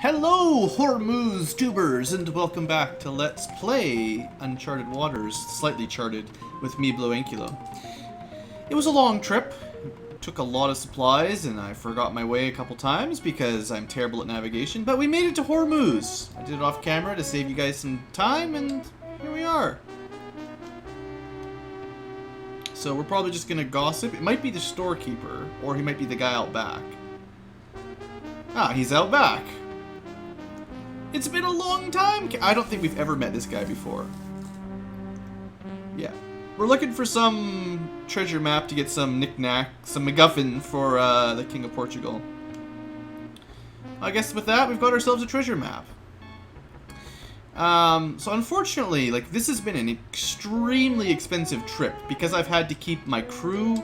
Hello, Hormuz tubers, and welcome back to Let's Play Uncharted Waters, slightly charted, with me, BlueAnkylo. It was a long trip, took a lot of supplies, and I forgot my way a couple times because I'm terrible at navigation, but we made it to Hormuz. I did it off camera to save you guys some time, and here we are. So we're probably just gonna gossip. It might be the storekeeper, or he might be the guy out back. Ah, he's out back. It's been a long time. I don't think we've ever met this guy before. Yeah. We're looking for some treasure map to get some knick-knack, some MacGuffin for the King of Portugal. I guess with that, we've got ourselves a treasure map. So unfortunately, like, this has been an extremely expensive trip because I've had to keep my crew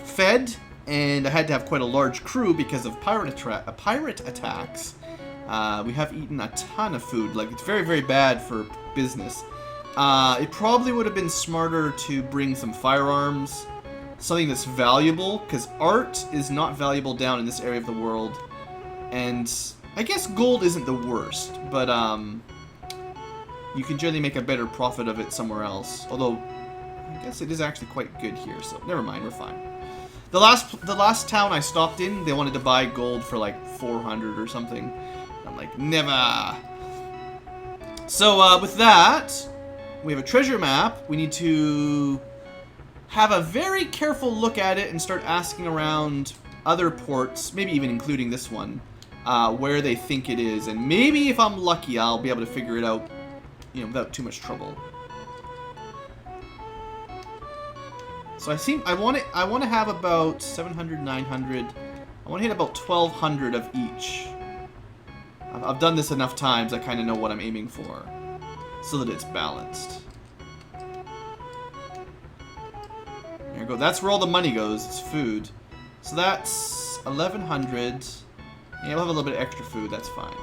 fed, and I had to have quite a large crew because of pirate attacks. We have eaten a ton of food. Like, it's very, very bad for business. It probably would have been smarter to bring some firearms, something that's valuable, because art is not valuable down in this area of the world. And I guess gold isn't the worst, but you can generally make a better profit of it somewhere else. Although, I guess it is actually quite good here, so never mind, we're fine. The last town I stopped in, they wanted to buy gold for like 400 or something. I'm like, never. So with that, we have a treasure map. We need to have a very careful look at it and start asking around other ports, maybe even including this one, where they think it is. And maybe if I'm lucky, I'll be able to figure it out, you know, without too much trouble. So I want to have about 700, 900. I want to hit about 1,200 of each. I've done this enough times, I kind of know what I'm aiming for, so that it's balanced. There we go. That's where all the money goes. It's food. So that's 1,100. Yeah, we'll have a little bit of extra food. That's fine.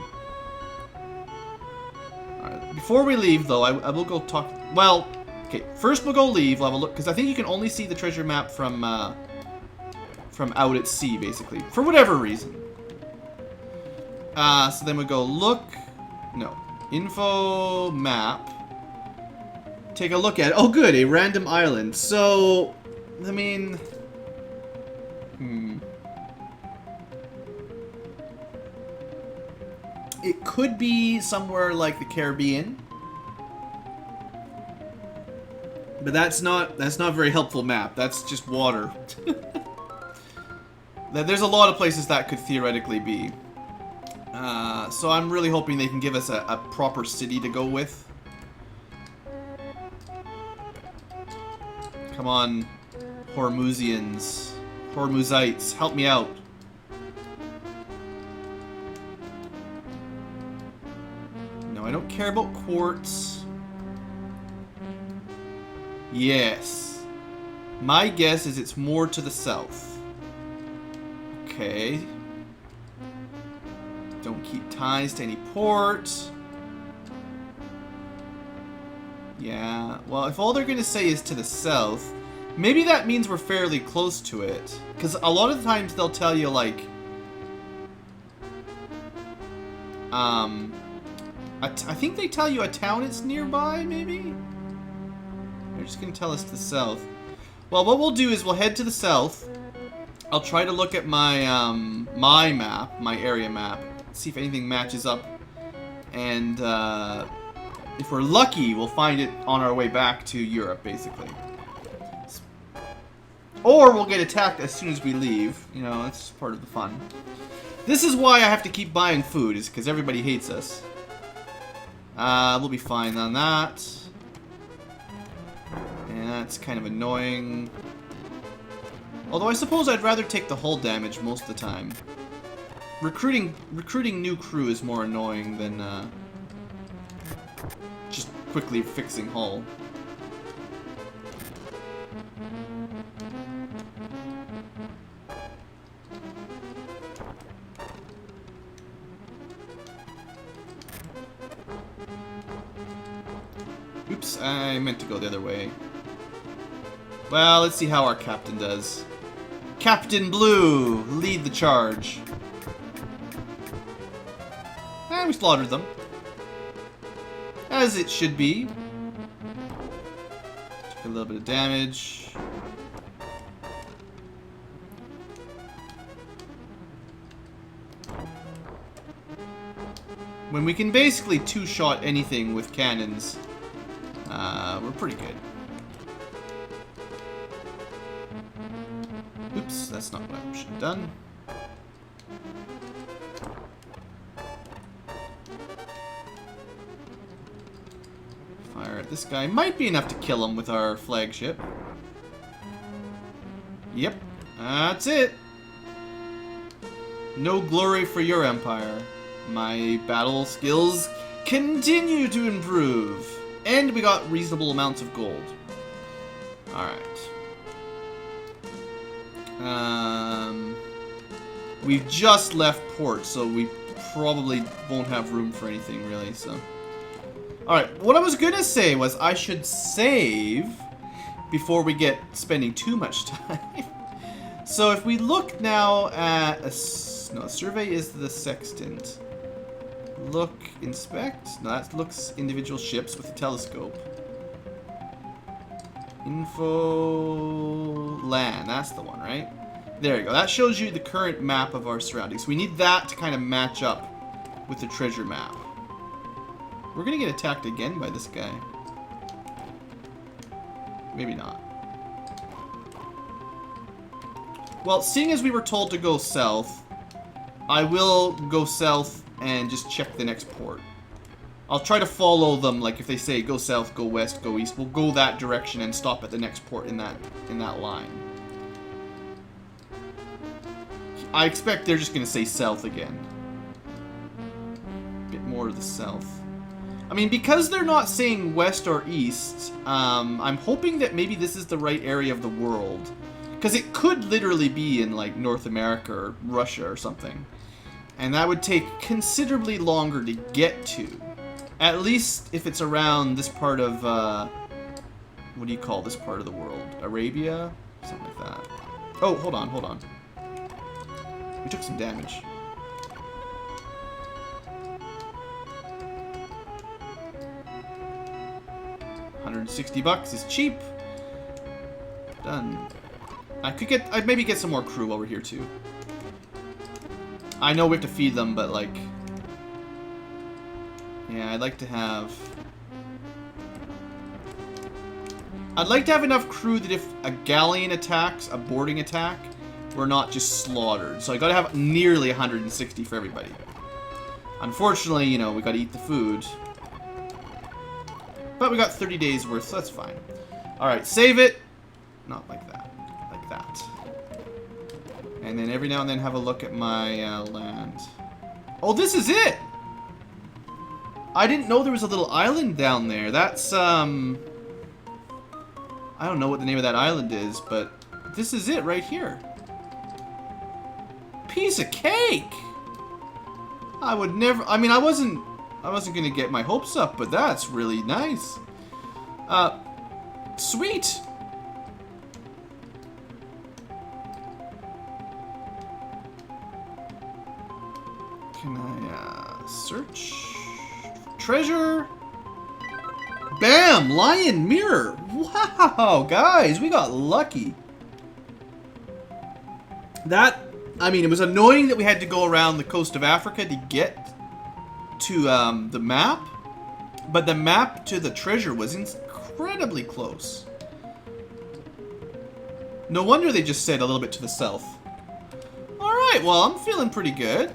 Alright. Before we leave, though, I will go talk... Well, okay. First we'll go leave. We'll have a look, because I think you can only see the treasure map from out at sea, basically. For whatever reason. So then we go look, no, info map, take a look at it. Oh good, a random island. So, I mean, it could be somewhere like the Caribbean, but that's not a very helpful map. That's just water. There's a lot of places that could theoretically be. So I'm really hoping they can give us a proper city to go with. Come on, Hormuzians, Hormuzites, help me out. No, I don't care about quartz. Yes. My guess is it's more to the south. Okay. Don't keep ties to any port. Yeah, well, if all they're going to say is to the south, maybe that means we're fairly close to it. Because a lot of the times they'll tell you, like... I think they tell you a town is nearby, maybe? They're just going to tell us to the south. Well, what we'll do is we'll head to the south. I'll try to look at my, my map, my area map. See if anything matches up, and if we're lucky, we'll find it on our way back to Europe, basically. Or we'll get attacked as soon as we leave. You know, that's part of the fun. This is why I have to keep buying food, is because everybody hates us. We'll be fine on that. And that's kind of annoying. Although I suppose I'd rather take the hull damage most of the time. Recruiting new crew is more annoying than just quickly fixing hull. Oops, I meant to go the other way. Well, let's see how our captain does. Captain Blue, lead the charge. And we slaughtered them. As it should be. Took a little bit of damage. When we can basically two-shot anything with cannons, we're pretty good. Oops, that's not what I should have done. Fire at this guy. Might be enough to kill him with our flagship. Yep, that's it. No glory for your empire. My battle skills continue to improve. And we got reasonable amounts of gold. Alright. We've just left port, so we probably won't have room for anything, really, so... Alright, what I was gonna say was I should save before we get spending too much time. So if we look now at... No, survey is the sextant. Look, inspect. No, that looks individual ships with a telescope. Info land. That's the one, right? There you go. That shows you the current map of our surroundings. We need that to kind of match up with the treasure map. We're gonna get attacked again by this guy. Maybe not. Well, seeing as we were told to go south, I will go south and just check the next port. I'll try to follow them, like if they say go south, go west, go east, we'll go that direction and stop at the next port in that line. I expect they're just gonna say south again. A bit more to the south. I mean, because they're not saying west or east, I'm hoping that maybe this is the right area of the world. Because it could literally be in, like, North America or Russia or something. And that would take considerably longer to get to. At least if it's around this part of, what do you call this part of the world? Arabia? Something like that. Oh, hold on, hold on. We took some damage. $160 is cheap. Done. I'd maybe get some more crew over here too. I know we have to feed them, but like, yeah, I'd like to have enough crew that if a galleon attacks, a boarding attack, we're not just slaughtered. So I gotta have nearly 160 for everybody. Unfortunately, you know, we gotta eat the food. But we got 30 days worth, so that's fine. Alright, save it. Not like that. Like that. And then every now and then have a look at my land. Oh, this is it! I didn't know there was a little island down there. That's, I don't know what the name of that island is, but this is it right here. Piece of cake! I would never... I mean, I wasn't gonna get my hopes up, but that's really nice. Sweet! Can I, search? Treasure? Bam! Lion mirror! Wow, guys, we got lucky. That, I mean, it was annoying that we had to go around the coast of Africa to get to the map, but the map to the treasure was incredibly close. No wonder they just said a little bit to the south. Alright, well, I'm feeling pretty good.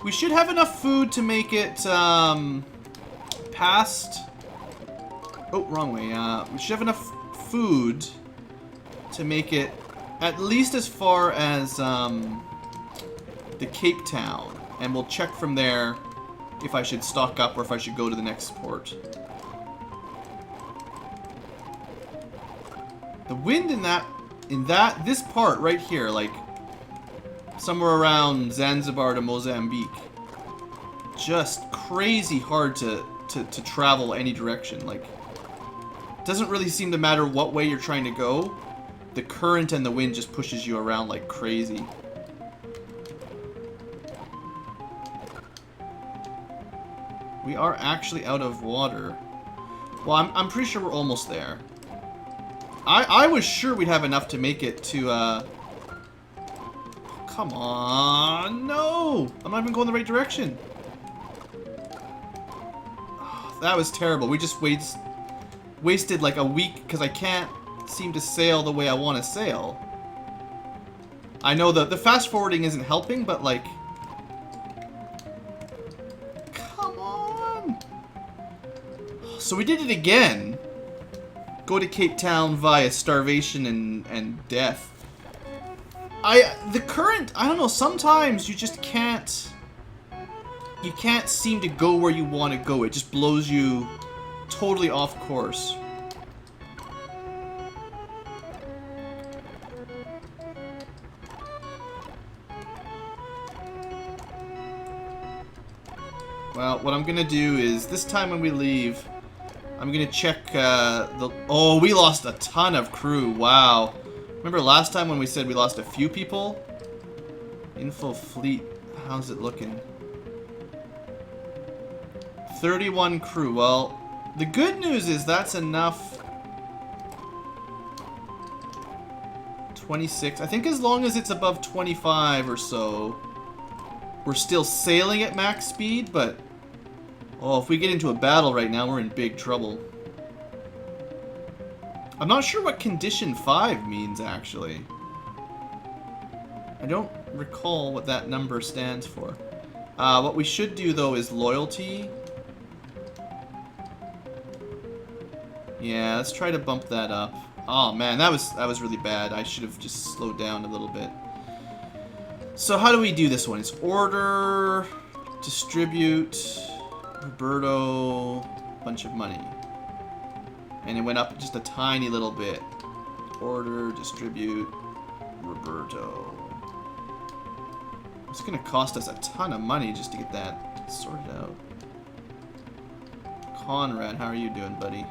We should have enough food to make it past... Oh, wrong way. We should have enough food to make it at least as far as the Cape Town. And we'll check from there if I should stock up or if I should go to the next port. The wind in this part right here, like somewhere around Zanzibar to Mozambique, just crazy hard to travel any direction. Like, doesn't really seem to matter what way you're trying to go. The current and the wind just pushes you around like crazy. We are actually out of water. Well, I'm pretty sure we're almost there. I was sure we'd have enough to make it to, Come on, no! I'm not even going the right direction. Oh, that was terrible. We just wasted like a week because I can't seem to sail the way I want to sail. I know the fast forwarding isn't helping, but like... Come on! So we did it again. Go to Cape Town via starvation and death. The current, I don't know, sometimes you just can't... You can't seem to go where you want to go. It just blows you totally off course. Well, what I'm gonna do is, this time when we leave, I'm gonna check the... Oh, we lost a ton of crew, wow. Remember last time when we said we lost a few people? Info fleet, how's it looking? 31 crew, well, the good news is that's enough. 26, I think as long as it's above 25 or so, we're still sailing at max speed, but... Oh, if we get into a battle right now, we're in big trouble. I'm not sure what condition 5 means, actually. I don't recall what that number stands for. What we should do, though, is loyalty. Yeah, let's try to bump that up. Oh, man, that was really bad. I should have just slowed down a little bit. So how do we do this one? It's order, distribute, Roberto, bunch of money. And it went up just a tiny little bit. Order, distribute, Roberto. It's going to cost us a ton of money just to get that sorted out. Conrad, how are you doing, buddy?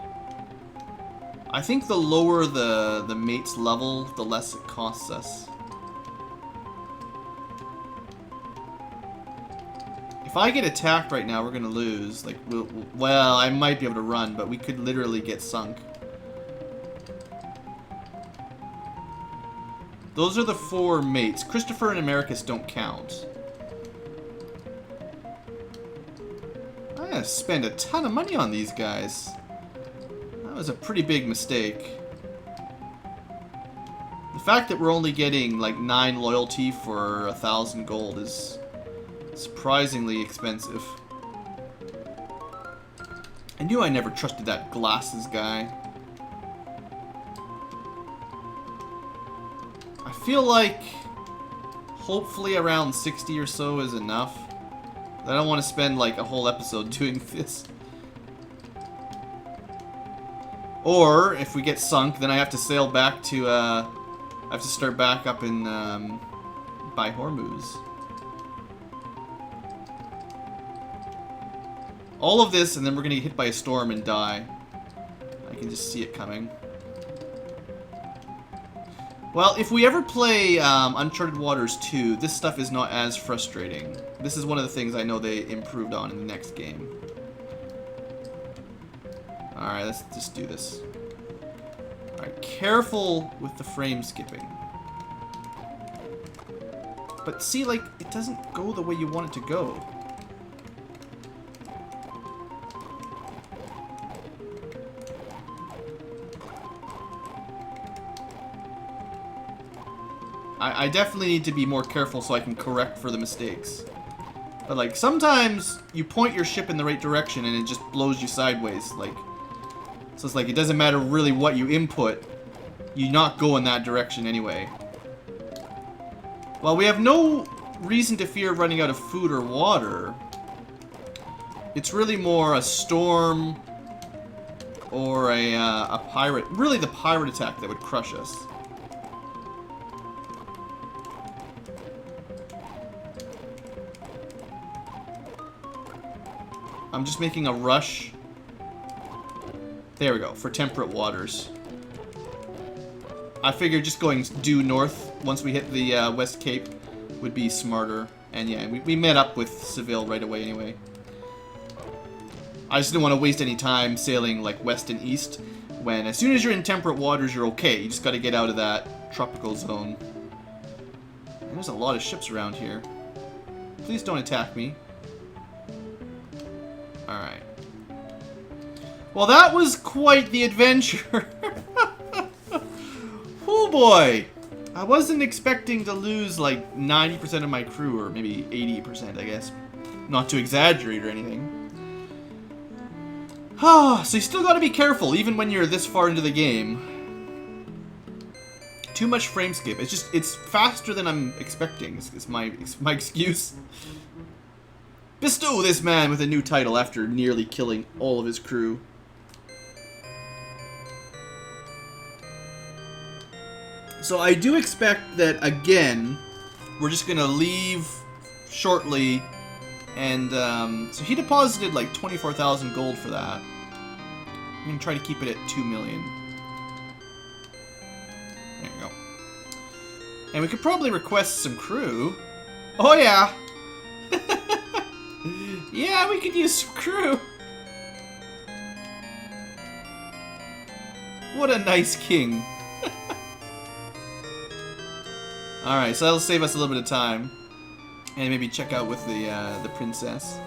I think the lower the mate's level, the less it costs us. If I get attacked right now, we're gonna lose. Like, well, I might be able to run, but we could literally get sunk. Those are the 4 mates. Christopher and Americus don't count. I gotta spend a ton of money on these guys. That was a pretty big mistake. The fact that we're only getting like 9 loyalty for 1,000 gold is surprisingly expensive. I knew I never trusted that glasses guy. I feel like hopefully around 60 or so is enough. I don't want to spend like a whole episode doing this. Or if we get sunk, then I have to sail back to I have to start back up in by Hormuz. All of this, and then we're gonna get hit by a storm and die. I can just see it coming. Well, if we ever play Uncharted Waters 2, this stuff is not as frustrating. This is one of the things I know they improved on in the next game. Alright, let's just do this. Alright, careful with the frame skipping. But see, like, it doesn't go the way you want it to go. I definitely need to be more careful so I can correct for the mistakes. But like, sometimes you point your ship in the right direction and it just blows you sideways. Like, so it's like, it doesn't matter really what you input. You not go in that direction anyway. Well, we have no reason to fear running out of food or water. It's really more a storm or a pirate. Really the pirate attack that would crush us. I'm just making a rush. There we go, for temperate waters. I figured just going due north once we hit the West Cape would be smarter. And yeah, we met up with Seville right away anyway. I just didn't want to waste any time sailing like west and east, when as soon as you're in temperate waters, you're okay. You just got to get out of that tropical zone. And there's a lot of ships around here. Please don't attack me. Alright. Well, that was quite the adventure. Oh boy! I wasn't expecting to lose like 90% of my crew, or maybe 80%, I guess. Not to exaggerate or anything. So you still gotta be careful, even when you're this far into the game. Too much frame skip. It's faster than I'm expecting. It's my excuse. Bestow this man with a new title after nearly killing all of his crew. So I do expect that, again, we're just gonna leave shortly. And, so he deposited like 24,000 gold for that. I'm gonna try to keep it at 2 million. There you go. And we could probably request some crew. Oh yeah! Yeah, we could use some crew! What a nice king. Alright, so that'll save us a little bit of time. And maybe check out with the princess.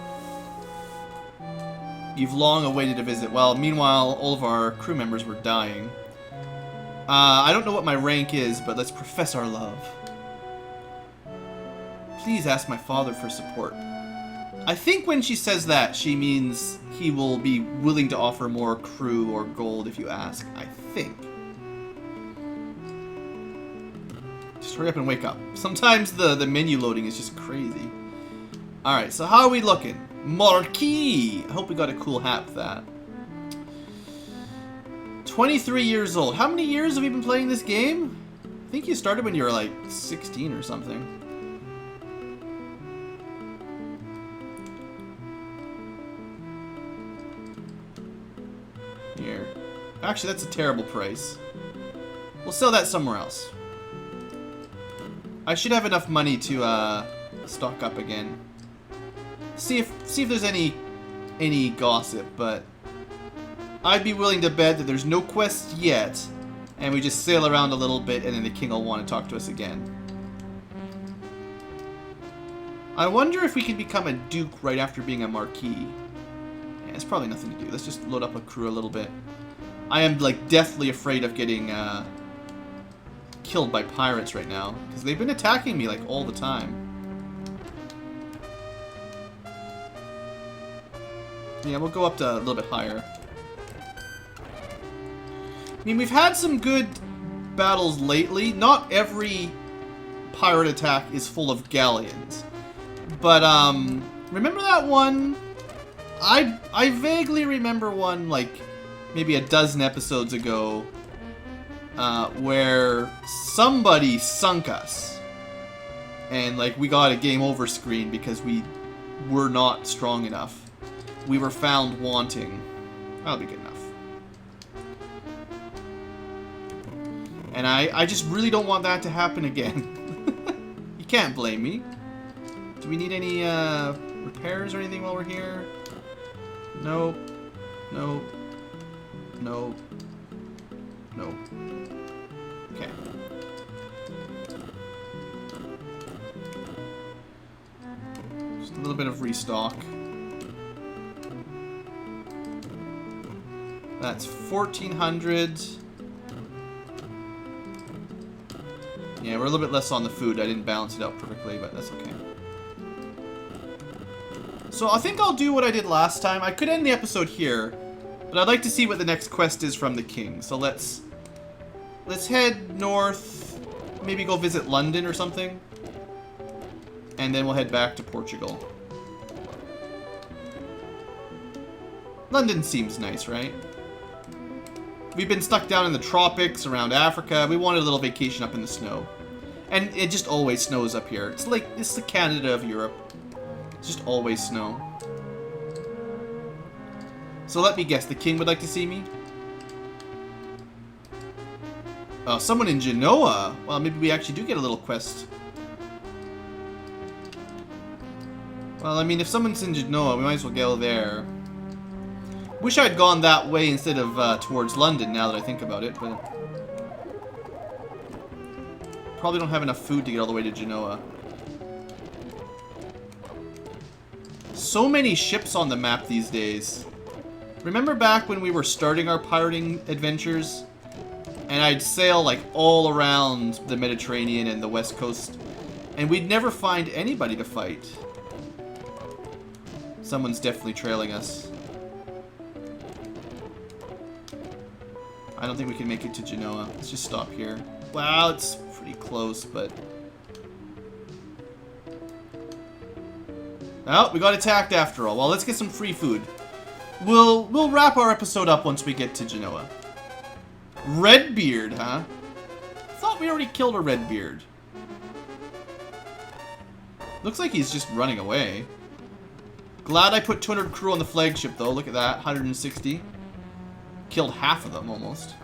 You've long awaited a visit. Well, meanwhile, all of our crew members were dying. I don't know what my rank is, but let's profess our love. Please ask my father for support. I think when she says that, she means he will be willing to offer more crew or gold if you ask. I think. Just hurry up and wake up. Sometimes the menu loading is just crazy. Alright, so how are we looking? Marquis! I hope we got a cool hat for that. 23 years old. How many years have you been playing this game? I think you started when you were like 16 or something. Here. Actually, that's a terrible price. We'll sell that somewhere else. I should have enough money to stock up again. See if there's any gossip, but I'd be willing to bet that there's no quests yet, and we just sail around a little bit, and then the king will want to talk to us again. I wonder if we can become a duke right after being a marquis. Yeah, it's probably nothing to do. Let's just load up a crew a little bit. I am like deathly afraid of getting killed by pirates right now, because they've been attacking me like all the time. Yeah, we'll go up to a little bit higher. I mean, we've had some good battles lately. Not every pirate attack is full of galleons. But, remember that one? I vaguely remember one, like, maybe a dozen episodes ago, where somebody sunk us. And, like, we got a game over screen because we were not strong enough. We were found wanting. That'll be good enough. And I just really don't want that to happen again. You can't blame me. Do we need any repairs or anything while we're here? Nope. Nope. Nope. Nope. Okay. Just a little bit of restock. That's 1,400. Yeah, we're a little bit less on the food. I didn't balance it out perfectly, but that's okay. So I think I'll do what I did last time. I could end the episode here, but I'd like to see what the next quest is from the king. So let's head north, maybe go visit London or something, and then we'll head back to Portugal. London seems nice, right? We've been stuck down in the tropics around Africa. We wanted a little vacation up in the snow. And it just always snows up here. It's like, it's the Canada of Europe. It's just always snow. So let me guess, the king would like to see me? Oh, someone in Genoa. Well, maybe we actually do get a little quest. Well, I mean, if someone's in Genoa, we might as well go there. Wish I'd gone that way instead of towards London, now that I think about it, but... Probably don't have enough food to get all the way to Genoa. So many ships on the map these days. Remember back when we were starting our pirating adventures? And I'd sail like all around the Mediterranean and the West Coast. And we'd never find anybody to fight. Someone's definitely trailing us. I don't think we can make it to Genoa. Let's just stop here. Wow, it's pretty close, but... Oh, we got attacked after all. Well, let's get some free food. We'll wrap our episode up once we get to Genoa. Redbeard, huh? I thought we already killed a Redbeard. Looks like he's just running away. Glad I put 200 crew on the flagship, though. Look at that, 160. Killed half of them, almost.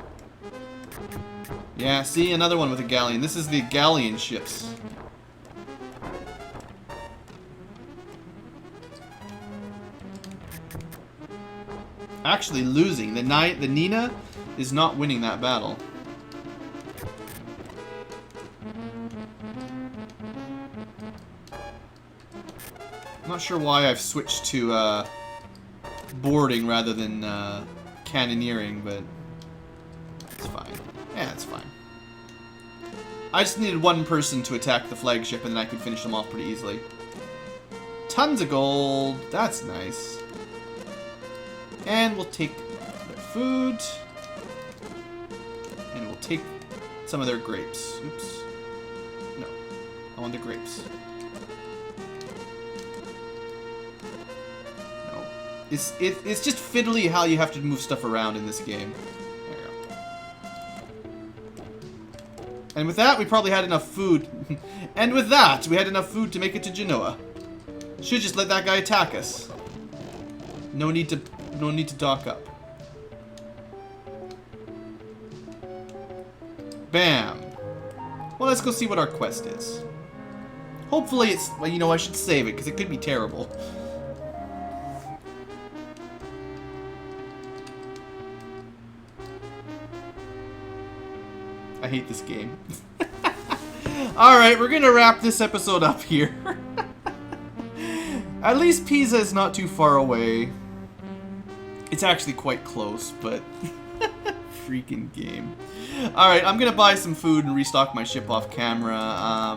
Yeah, see? Another one with a galleon. This is the galleon ships. Actually losing. The Nina is not winning that battle. I'm not sure why I've switched to boarding rather than cannoneering, but it's fine. Yeah, it's fine. I just needed one person to attack the flagship and then I could finish them off pretty easily. Tons of gold. That's nice. And we'll take their food. And we'll take some of their grapes. Oops. No. I want the grapes. No. It's just fiddly how you have to move stuff around in this game. There you go. And with that, we probably had enough food. And with that, we had enough food to make it to Genoa. Should just let that guy attack us. No need to dock up. Bam. Well, let's go see what our quest is. Hopefully it's... Well, you know, I should save it, because it could be terrible. I hate this game. Alright, we're gonna wrap this episode up here. At least Pisa is not too far away. It's actually quite close, but... freaking game. Alright, I'm gonna buy some food and restock my ship off camera.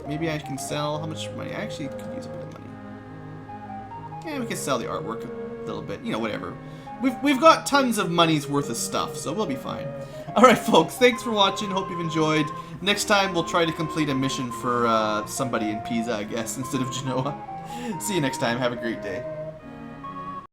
Maybe I can sell... How much money? I actually could use a bit of money. Yeah, we can sell the artwork a little bit. You know, whatever. We've got tons of money's worth of stuff, so we'll be fine. Alright, folks, thanks for watching. Hope you've enjoyed. Next time, we'll try to complete a mission for somebody in Pisa, I guess, instead of Genoa. See you next time. Have a great day.